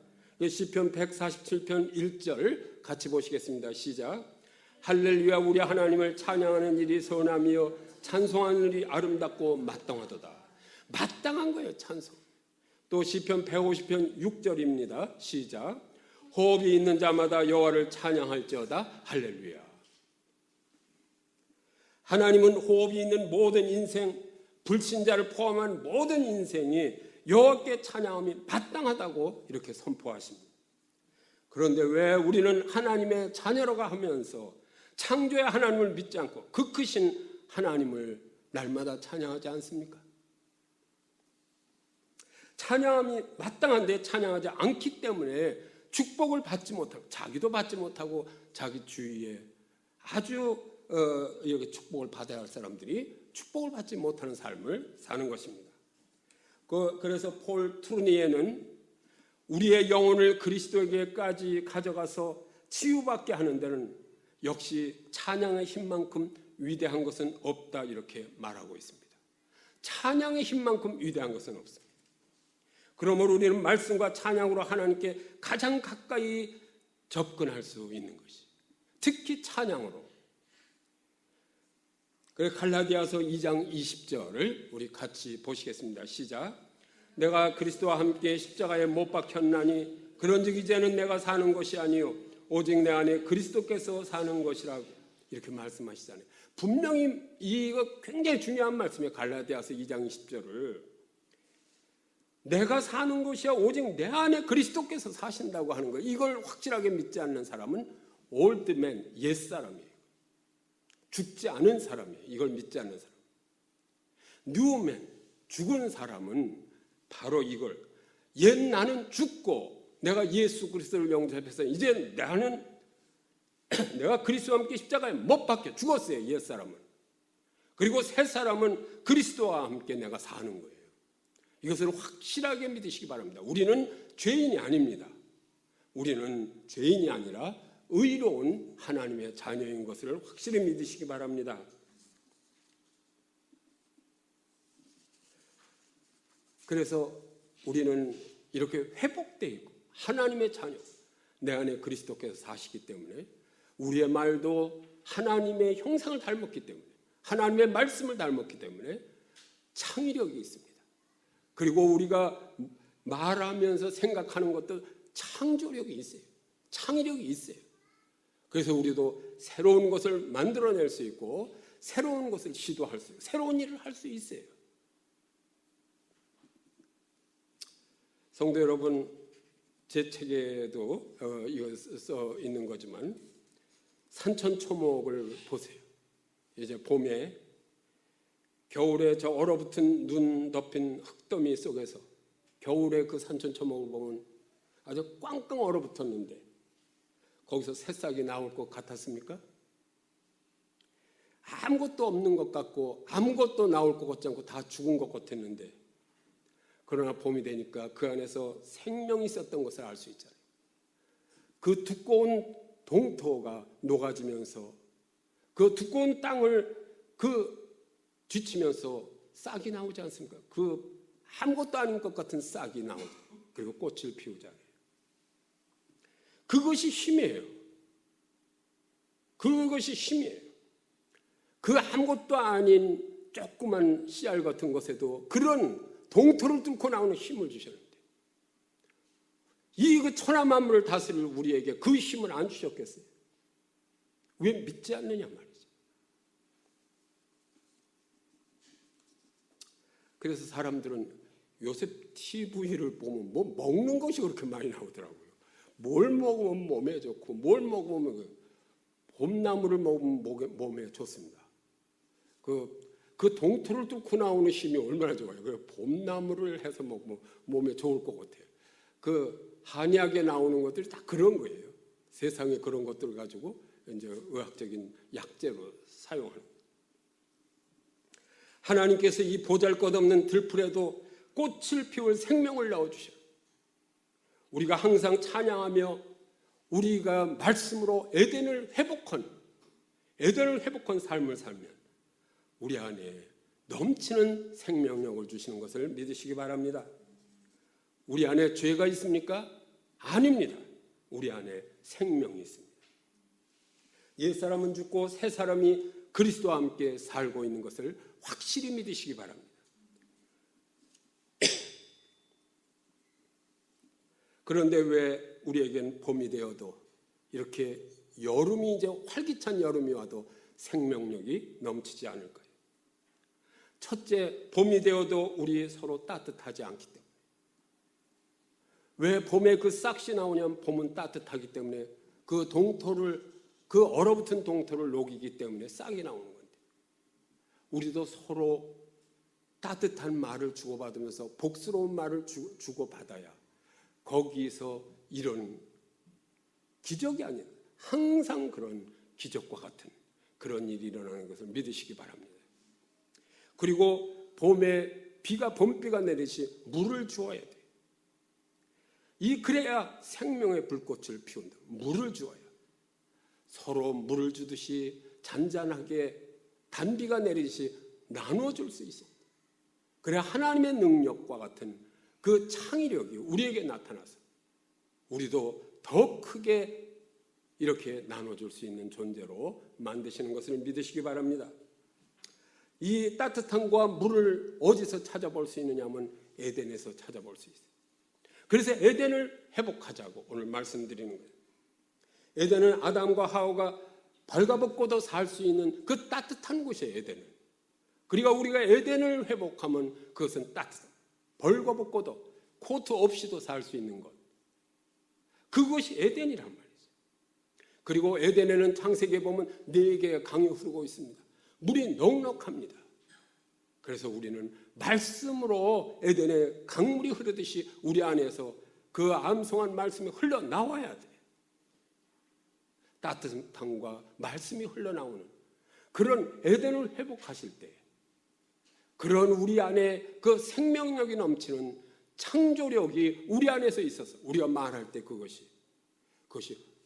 시편 147편 1절 같이 보시겠습니다. 시작. 할렐루야, 우리 하나님을 찬양하는 일이 선하며 찬송하는 일이 아름답고 마땅하도다. 마땅한 거예요, 찬송. 또 시편 150편 6절입니다. 시작. 호흡이 있는 자마다 여호와를 찬양할지어다. 할렐루야. 하나님은 호흡이 있는 모든 인생, 불신자를 포함한 모든 인생이 여호와께 찬양함이 마땅하다고 이렇게 선포하십니다. 그런데 왜 우리는 하나님의 자녀라고 하면서 창조의 하나님을 믿지 않고 그 크신 하나님을 날마다 찬양하지 않습니까? 찬양함이 마땅한데 찬양하지 않기 때문에 축복을 받지 못하고, 자기도 받지 못하고 자기 주위에 아주 이렇게 축복을 받아야 할 사람들이 축복을 받지 못하는 삶을 사는 것입니다. 그래서 폴 트루니에는 우리의 영혼을 그리스도에게까지 가져가서 치유받게 하는 데는 역시 찬양의 힘만큼 위대한 것은 없다, 이렇게 말하고 있습니다. 찬양의 힘만큼 위대한 것은 없습니다. 그러므로 우리는 말씀과 찬양으로 하나님께 가장 가까이 접근할 수 있는 것이, 특히 찬양으로. 그래서 갈라디아서 2장 20절을 우리 같이 보시겠습니다. 시작. 내가 그리스도와 함께 십자가에 못 박혔나니 그런즉 이제는 내가 사는 것이 아니요 오직 내 안에 그리스도께서 사는 것이라고 이렇게 말씀하시잖아요. 분명히 이거 굉장히 중요한 말씀이에요. 갈라디아서 2장 20절을 내가 사는 것이야 오직 내 안에 그리스도께서 사신다고 하는 거예요. 이걸 확실하게 믿지 않는 사람은 올드맨, 옛사람이에요. 죽지 않은 사람이에요. 이걸 믿지 않는 사람. 뉴맨, 죽은 사람은 바로 이걸, 옛 나는 죽고 내가 예수 그리스도를 영접해서 이제 나는 내가 그리스도와 함께 십자가에 못 박혀 죽었어요. 옛사람은. 그리고 새 사람은 그리스도와 함께 내가 사는 거예요. 이것을 확실하게 믿으시기 바랍니다. 우리는 죄인이 아닙니다. 우리는 죄인이 아니라 의로운 하나님의 자녀인 것을 확실히 믿으시기 바랍니다. 그래서 우리는 이렇게 회복되어 있고 하나님의 자녀, 내 안에 그리스도께서 사시기 때문에 우리의 말도 하나님의 형상을 닮았기 때문에 하나님의 말씀을 닮았기 때문에 창의력이 있습니다. 그리고 우리가 말하면서 생각하는 것도 창조력이 있어요. 창의력이 있어요. 그래서 우리도 새로운 것을 만들어낼 수 있고 새로운 것을 시도할 수 있고 새로운 일을 할 수 있어요. 성도 여러분, 제 책에도 이거 써 있는 거지만 산천초목을 보세요. 이제 봄에 겨울에 저 얼어붙은 눈 덮인 흙더미 속에서 겨울에 그 산천초목을 보면 아주 꽝꽝 얼어붙었는데 거기서 새싹이 나올 것 같았습니까? 아무것도 없는 것 같고 아무것도 나올 것 같지 않고 다 죽은 것 같았는데 그러나 봄이 되니까 그 안에서 생명이 있었던 것을 알 수 있잖아요. 그 두꺼운 동토가 녹아지면서 그 두꺼운 땅을 뒤치면서 싹이 나오지 않습니까? 그 아무것도 아닌 것 같은 싹이 나오죠. 그리고 꽃을 피우잖아요. 그것이 힘이에요. 그것이 힘이에요. 그 아무것도 아닌 조그만 씨알 같은 것에도 그런 동토를 뚫고 나오는 힘을 주셨는데 이 천하 만물을 다스릴 우리에게 그 힘을 안 주셨겠어요? 왜 믿지 않느냐 말이죠. 그래서 사람들은 요새 TV를 보면 뭐 먹는 것이 그렇게 많이 나오더라고요. 뭘 먹으면 몸에 좋고 뭘 먹으면 봄나무를 먹으면 몸에 좋습니다. 그 동토를 뚫고 나오는 힘이 얼마나 좋아요. 그 봄나무를 해서 먹으면 몸에 좋을 것 같아요. 그 한약에 나오는 것들이 다 그런 거예요. 세상에 그런 것들을 가지고 이제 의학적인 약재로 사용하는 거예요. 하나님께서 이 보잘것없는 들풀에도 꽃을 피울 생명을 넣어주셔요. 우리가 항상 찬양하며 우리가 말씀으로 에덴을 회복한 삶을 살면 우리 안에 넘치는 생명력을 주시는 것을 믿으시기 바랍니다. 우리 안에 죄가 있습니까? 아닙니다. 우리 안에 생명이 있습니다. 옛사람은 죽고 새사람이 그리스도와 함께 살고 있는 것을 확실히 믿으시기 바랍니다. 그런데 왜 우리에겐 봄이 되어도 이렇게 여름이 이제 활기찬 여름이 와도 생명력이 넘치지 않을까요? 첫째, 봄이 되어도 우리 서로 따뜻하지 않기 때문에. 왜 봄에 그 싹이 나오냐면 봄은 따뜻하기 때문에 그 얼어붙은 동토를 녹이기 때문에 싹이 나오는 건데 우리도 서로 따뜻한 말을 주고받으면서 복스러운 말을 주고받아야 거기서 이런 기적이 아니라 항상 그런 기적과 같은 그런 일이 일어나는 것을 믿으시기 바랍니다. 그리고 봄에 봄비가 내리시 물을 주어야 돼요. 그래야 생명의 불꽃을 피운다. 물을 주어야. 서로 물을 주듯이 잔잔하게 단비가 내리듯이 나눠줄 수 있습니다. 그래야 하나님의 능력과 같은 그 창의력이 우리에게 나타나서 우리도 더 크게 이렇게 나눠줄 수 있는 존재로 만드시는 것을 믿으시기 바랍니다. 이 따뜻함과 물을 어디서 찾아볼 수 있느냐 하면 에덴에서 찾아볼 수 있어요. 그래서 에덴을 회복하자고 오늘 말씀드리는 거예요. 에덴은 아담과 하와가 벌거벗고도 살 수 있는 그 따뜻한 곳이에요. 에덴은. 그러니까 우리가 에덴을 회복하면 그것은 따뜻한 벌거벗고도 코트 없이도 살 수 있는 것. 그것이 에덴이란 말이죠. 그리고 에덴에는 창세기에 보면 4개의 강이 흐르고 있습니다. 물이 넉넉합니다. 그래서 우리는 말씀으로 에덴에 강물이 흐르듯이 우리 안에서 그 암송한 말씀이 흘러나와야 돼. 따뜻함과 말씀이 흘러나오는 그런 에덴을 회복하실 때, 그런 우리 안에 그 생명력이 넘치는 창조력이 우리 안에서 있어서 우리가 말할 때 그것이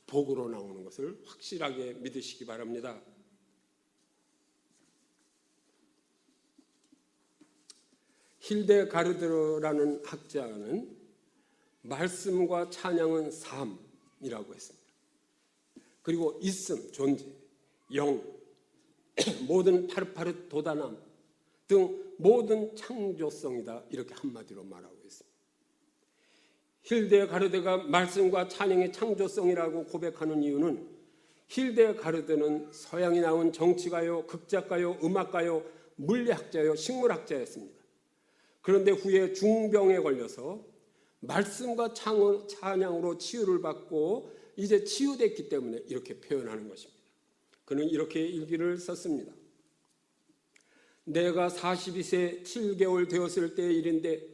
복으로 나오는 것을 확실하게 믿으시기 바랍니다. 힐데가르드라는 학자는 말씀과 찬양은 삶이라고 했습니다. 그리고 있음, 존재, 영, 모든 파릇파릇 도단함 등 모든 창조성이다, 이렇게 한마디로 말하고 있습니다. 힐데가르드가 말씀과 찬양의 창조성이라고 고백하는 이유는, 힐데가르드는 서양이 나온 정치가요, 극작가요, 음악가요, 물리학자요, 식물학자였습니다. 그런데 후에 중병에 걸려서 말씀과 찬양으로 치유를 받고 이제 치유됐기 때문에 이렇게 표현하는 것입니다. 그는 이렇게 일기를 썼습니다. 내가 42세 7개월 되었을 때의 일인데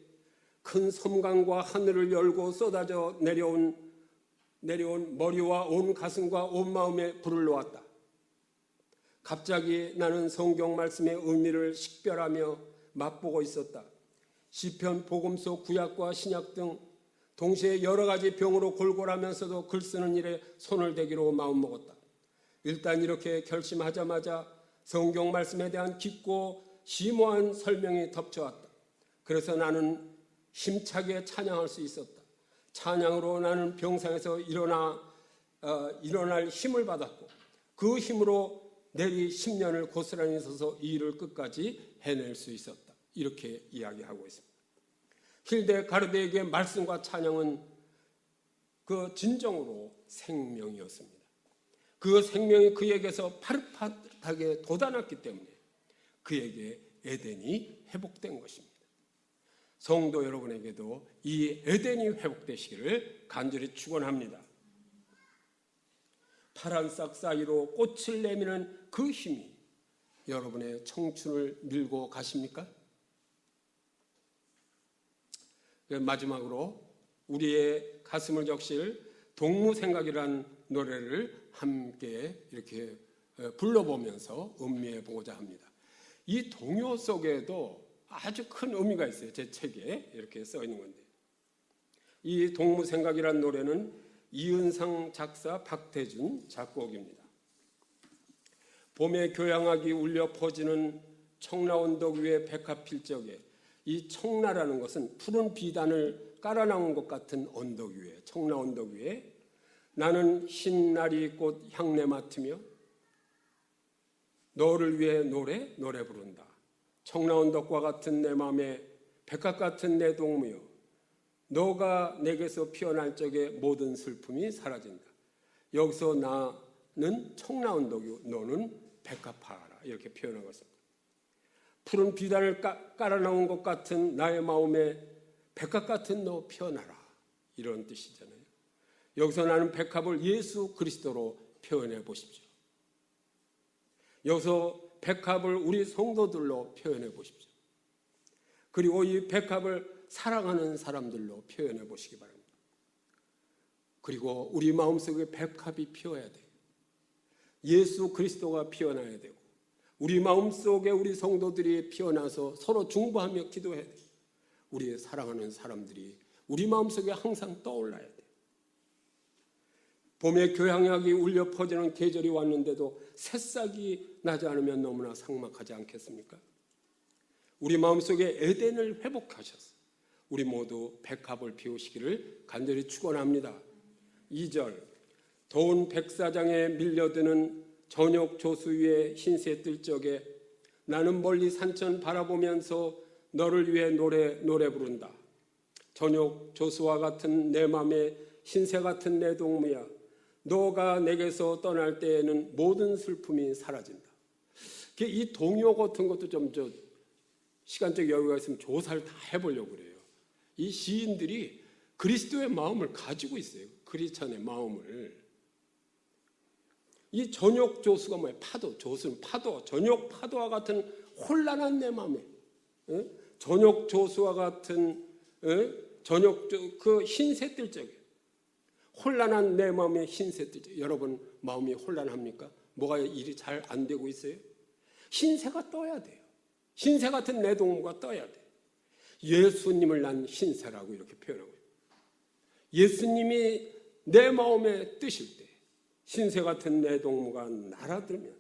큰 섬광과 하늘을 열고 쏟아져 내려온 머리와 온 가슴과 온 마음에 불을 놓았다. 갑자기 나는 성경 말씀의 의미를 식별하며 맛보고 있었다. 시편, 복음서, 구약과 신약 등 동시에 여러 가지 병으로 골골하면서도 글 쓰는 일에 손을 대기로 마음먹었다. 일단 이렇게 결심하자마자 성경 말씀에 대한 깊고 심오한 설명이 덮쳐왔다. 그래서 나는 힘차게 찬양할 수 있었다. 찬양으로 나는 병상에서 일어날 힘을 받았고, 그 힘으로 내리 10년을 고스란히 서서 이 일을 끝까지 해낼 수 있었다. 이렇게 이야기하고 있습니다. 힐데가르드에게 말씀과 찬양은 그 진정으로 생명이었습니다. 그 생명이 그에게서 파릇파릇하게 돋아났기 때문에 그에게 에덴이 회복된 것입니다. 성도 여러분에게도 이 에덴이 회복되시기를 간절히 축원합니다. 파란 싹 사이로 꽃을 내미는 그 힘이 여러분의 청춘을 밀고 가십니까? 마지막으로 우리의 가슴을 적실 동무생각이라는 노래를 함께 이렇게 불러보면서 음미해 보고자 합니다. 이 동요 속에도 아주 큰 의미가 있어요. 제 책에 이렇게 써 있는 건데, 이 동무생각이라는 노래는 이은상 작사, 박태준 작곡입니다. 봄에 교향악이 울려 퍼지는 청라언덕 위의 백합 필적에, 이 청라라는 것은 푸른 비단을 깔아 나온 것 같은 언덕 위에, 청라언덕 위에 나는 흰나리 꽃 향내 맡으며 너를 위해 노래 부른다. 청라언덕과 같은 내 맘에 백합 같은 내 동무여, 너가 내게서 피어날 적에 모든 슬픔이 사라진다. 여기서 나는 청라언덕이고 너는 백합하라, 이렇게 표현하고 있습니다. 푸른 비단을 깔아 나온 것 같은 나의 마음에 백합 같은 너 피어나라, 이런 뜻이잖아요. 여기서 나는 백합을 예수 그리스도로 표현해 보십시오. 여기서 백합을 우리 성도들로 표현해 보십시오. 그리고 이 백합을 사랑하는 사람들로 표현해 보시기 바랍니다. 그리고 우리 마음속에 백합이 피어야 돼요. 예수 그리스도가 피어나야 되고, 우리 마음속에 우리 성도들이 피어나서 서로 중보하며 기도해야 돼요. 우리 사랑하는 사람들이 우리 마음속에 항상 떠올라야 돼요. 봄에 교향악이 울려 퍼지는 계절이 왔는데도 새싹이 나지 않으면 너무나 삭막하지 않겠습니까? 우리 마음속에 에덴을 회복하셔서 우리 모두 백합을 피우시기를 간절히 축원합니다. 2절, 더운 백사장에 밀려드는 저녁 조수 위에 흰새 뜰 적에 나는 멀리 산천 바라보면서 너를 위해 노래 부른다. 저녁 조수와 같은 내 맘에 흰새 같은 내 동무야, 너가 내게서 떠날 때에는 모든 슬픔이 사라진다. 이 동요 같은 것도 좀 시간적 여유가 있으면 조사를 다 해보려고 그래요. 이 시인들이 그리스도의 마음을 가지고 있어요. 크리스천의 마음을. 이 전욕 조수가 뭐예요? 파도. 조수는 파도. 전욕 파도와 같은 혼란한 내 마음에, 전욕 조수와 같은 전욕 그 흰새 뜰 적에, 혼란한 내 마음에 흰새 뜰 적에, 여러분 마음이 혼란합니까? 뭐가 일이 잘 안 되고 있어요? 흰새가 떠야 돼요. 흰새 같은 내 동무가 떠야 돼요. 예수님을 난 흰새라고 이렇게 표현하고 있어요. 예수님이 내 마음에 뜨실 때 흰새 같은 내 동무가 날아들면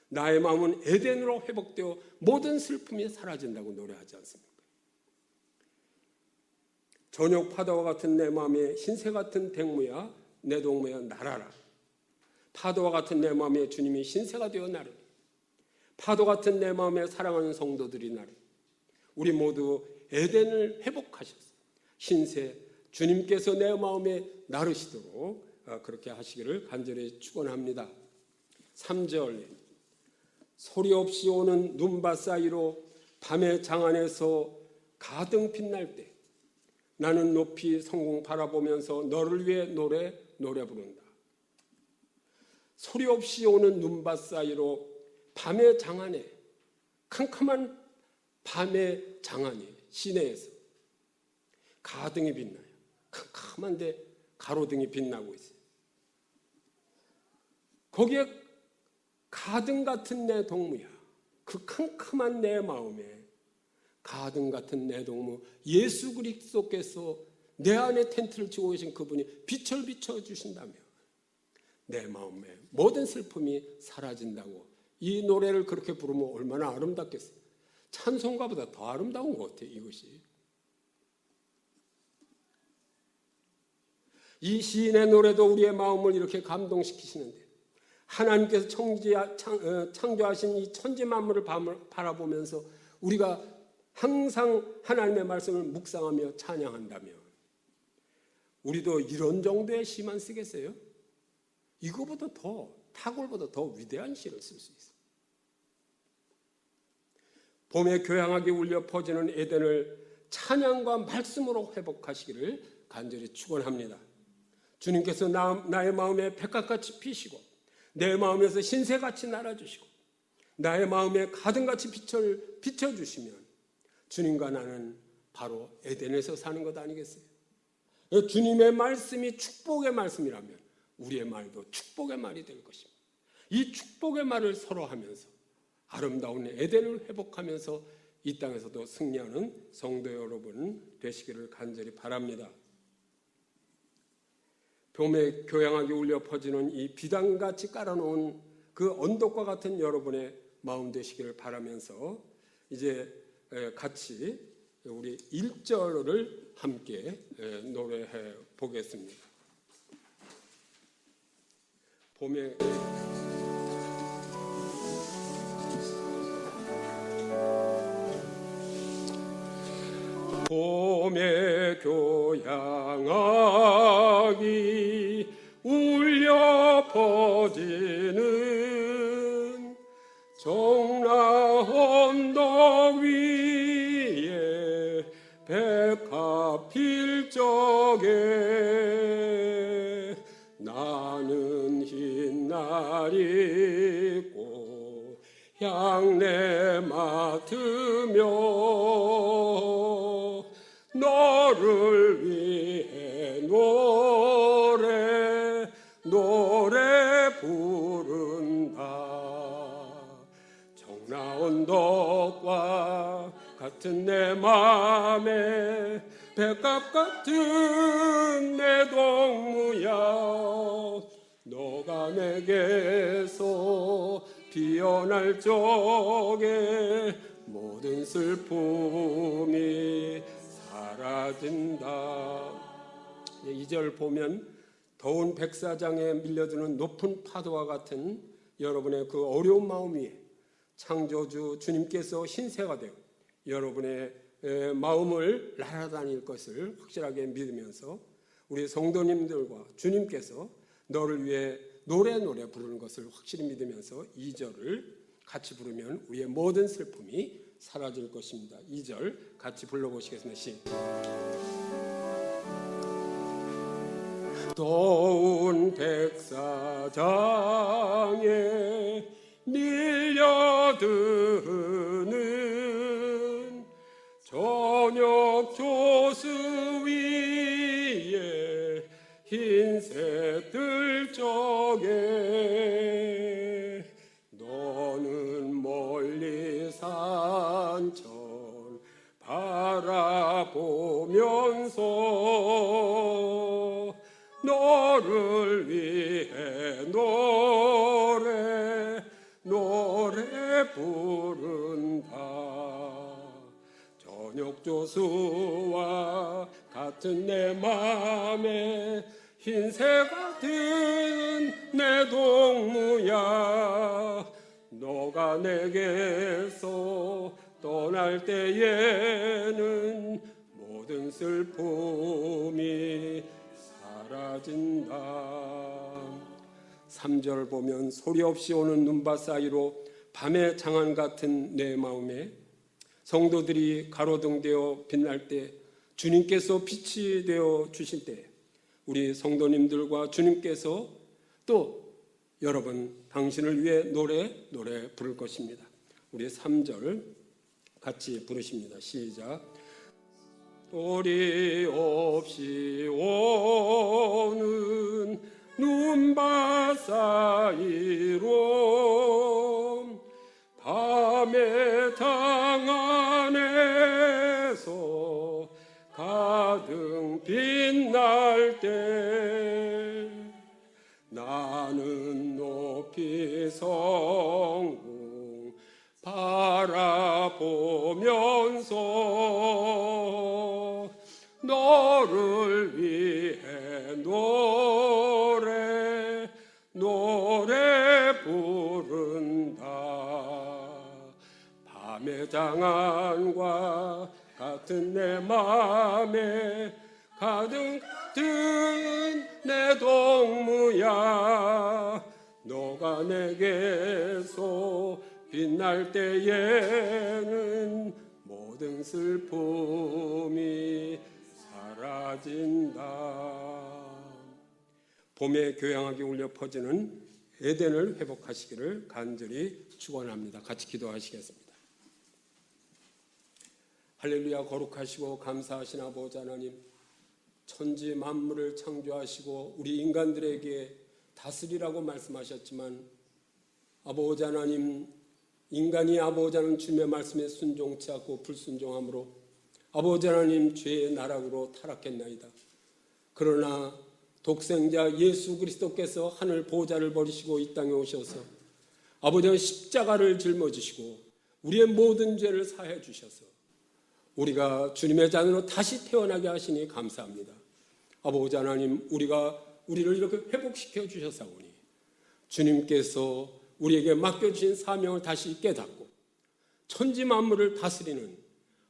나의 마음은 에덴으로 회복되어 모든 슬픔이 사라진다고 노래하지 않습니까? 저녁 파도와 같은 내 마음에 흰새 같은 댕무야 내 동무야 날아라. 파도와 같은 내 마음에 주님이 흰새가 되어 나르니, 파도 같은 내 마음에 사랑하는 성도들이 나르니, 우리 모두 에덴을 회복하셨어요. 흰새 주님께서 내 마음에 나르시도록 그렇게 하시기를 간절히 축원합니다. 3절, 소리 없이 오는 눈밭 사이로 밤의 장안에서 가등 빛날 때 나는 높이 성공 바라보면서 너를 위해 노래 부른다. 소리 없이 오는 눈밭 사이로 밤의 장안에, 캄캄한 밤의 장안에, 시내에서 가등이 빛나요. 캄캄한데 가로등이 빛나고 있어요. 거기에 가등 같은 내 동무야, 그 캄캄한 내 마음에 가등 같은 내 동무 예수 그리스도께서 내 안에 텐트를 치고 계신 그분이 빛을 비춰주신다며 내 마음에 모든 슬픔이 사라진다고. 이 노래를 그렇게 부르면 얼마나 아름답겠어요. 찬송가보다 더 아름다운 것 같아요. 이것이. 이 시인의 노래도 우리의 마음을 이렇게 감동시키시는데, 하나님께서 창조하신 이 천지 만물을 바라보면서 우리가 항상 하나님의 말씀을 묵상하며 찬양한다면 우리도 이런 정도의 시만 쓰겠어요? 이거보다 더, 탁월보다 더 위대한 시를 쓸 수 있어요. 봄에 교향하게 울려 퍼지는 에덴을 찬양과 말씀으로 회복하시기를 간절히 축원합니다. 주님께서 나의 마음에 백합같이 피시고 내 마음에서 흰새같이 날아주시고 나의 마음에 가등같이 비춰주시면 주님과 나는 바로 에덴에서 사는 것 아니겠어요? 주님의 말씀이 축복의 말씀이라면 우리의 말도 축복의 말이 될 것입니다. 이 축복의 말을 서로 하면서 아름다운 에덴을 회복하면서 이 땅에서도 승리하는 성도 여러분 되시기를 간절히 바랍니다. 봄에 교향하게 울려 퍼지는 이 비단같이 깔아놓은 그 언덕과 같은 여러분의 마음 되시기를 바라면서 이제 같이 우리 1절을 함께 노래해 보겠습니다. 봄에 교향하기 울려 퍼지는 정라 언덕 위에 백합 필 적에 나는 흰 날 입고 향내 맡으며 너를 위해 노래 부른다. 정나 언덕과 같은 내 맘에 백합 같은 내 동무야 너가 내게서 피어날 적에 모든 슬픔이 사라진다. 2절 보면 더운 백사장에 밀려드는 높은 파도와 같은 여러분의 그 어려운 마음 위에 창조주 주님께서 흰새가 되어 여러분의 마음을 날아다닐 것을 확실하게 믿으면서 우리 성도님들과 주님께서 너를 위해 노래 부르는 것을 확실히 믿으면서 2절을 같이 부르면 우리의 모든 슬픔이 사라질 것입니다. 2절 같이 불러보시겠습니다. 시작. 더운 백사장에 밀려드는 저녁 조수 위에 흰새 뜰 적에 너는 멀리 산천 바라보면서 너를 위해 노래 부른다. 저녁 조수와 같은 내 맘에 흰새 같은 내 동무야, 너가 내게서 떠날 때에는 모든 슬픔이 사라진다. 3절 보면 소리 없이 오는 눈밭 사이로 밤의 장안 같은 내 마음에 성도들이 가로등되어 빛날 때 주님께서 빛이 되어 주실 때 우리 성도님들과 주님께서 또 여러분 당신을 위해 노래 부를 것입니다. 우리 3절 같이 부르십니다. 시작. 소리 없이 오는 눈밭 사이로 밤의 장 안에서 가득 빛날 때 나는 높이 성공 바라보면서 너를 위해 노래 부른다. 밤의 장안과 같은 내 맘에 가득 든 내 동무야, 너가 내게서 빛날 때에는 모든 슬픔이 사라진다. 봄의 교향하게 울려 퍼지는 에덴을 회복하시기를 간절히 축원합니다. 같이 기도하시겠습니다. 할렐루야. 거룩하시고 감사하신 아버지 하나님, 천지 만물을 창조하시고 우리 인간들에게 다스리라고 말씀하셨지만 아버지 하나님, 인간이 아버지 하나님 주님의 말씀에 순종치 않고 불순종함으로 아버지 하나님 죄의 나락으로 타락했나이다. 그러나 독생자 예수 그리스도께서 하늘 보좌를 버리시고 이 땅에 오셔서 아버지 하나님 십자가를 짊어지시고 우리의 모든 죄를 사해 주셔서 우리가 주님의 자녀로 다시 태어나게 하시니 감사합니다. 아버지 하나님, 우리를 이렇게 회복시켜 주셨사오니 주님께서 우리에게 맡겨주신 사명을 다시 깨닫고 천지 만물을 다스리는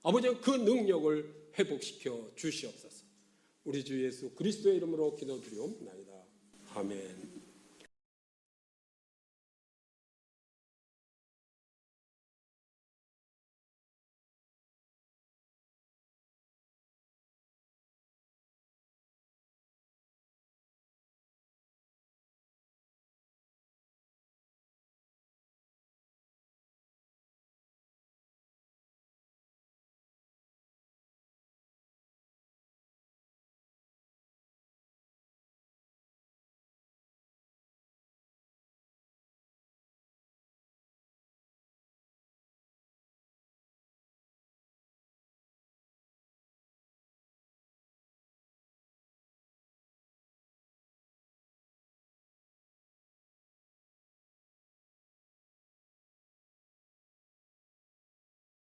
아버지 그 능력을 회복시켜 주시옵소서. 우리 주 예수 그리스도의 이름으로 기도드리옵나이다. 아멘.